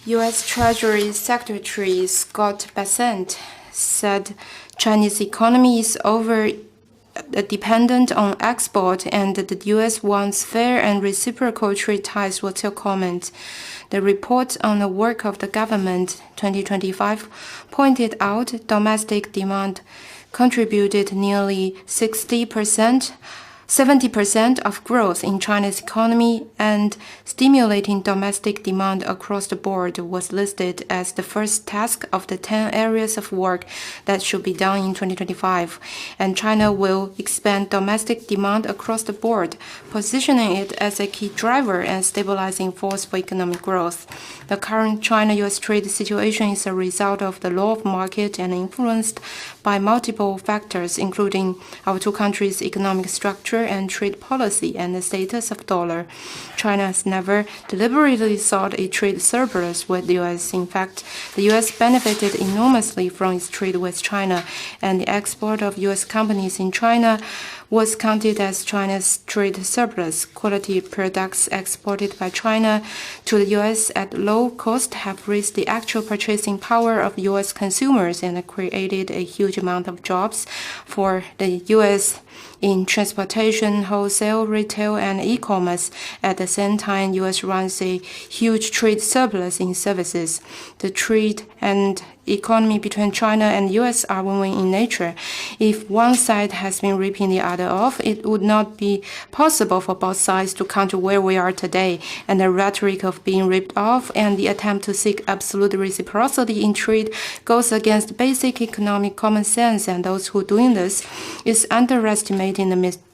U.S. Treasury Secretary Scott Bessent said Chinese economy is dependent on export and the U.S. wants fair and reciprocal trade ties were to comment. The report on the work of the government 2025 pointed out domestic demand contributed nearly 70% of growth in China's economy, and stimulating domestic demand across the board was listed as the first task of the 10 areas of work that should be done in 2025. And China will expand domestic demand across the board, positioning it as a key driver and stabilizing force for economic growth. The current China-US trade situation is a result of the law of market and influenced by multiple factors, including our two countries' economic structure and trade policy and the status of dollar. China has never deliberately sought a trade surplus with the U.S. In fact, the U.S. benefited enormously from its trade with China, and the export of U.S. companies in China was counted as China's trade surplus. Quality products exported by China to the U.S. at low cost have raised the actual purchasing power of U.S. consumers and created a huge amount of jobs for the U.S. in transportation, wholesale, retail, and e-commerce. At the same time, U.S. runs a huge trade surplus in services. The trade and economy between China and U.S. are win-win in nature. If one side has been ripping the other off, it would not be possible for both sides to come to where we are today. And the rhetoric of being ripped off and the attempt to seek absolute reciprocity in trade goes against basic economic common sense, and those who are doing this is underestimating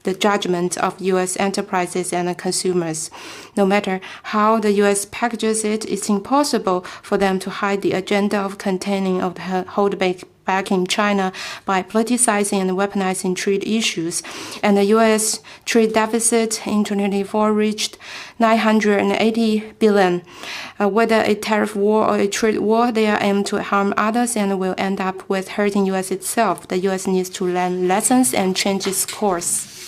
the judgment of U.S. enterprises and consumers. No matter how the U.S. packages it, it's impossible for them to hide the agenda of containing of the holdback back in China by politicizing and weaponizing trade issues. And the U.S. trade deficit in 2024 reached $980 billion. Whether a tariff war or a trade war, they are aimed to harm others and will end up with hurting U.S. itself. The U.S. needs to learn lessons and change its course.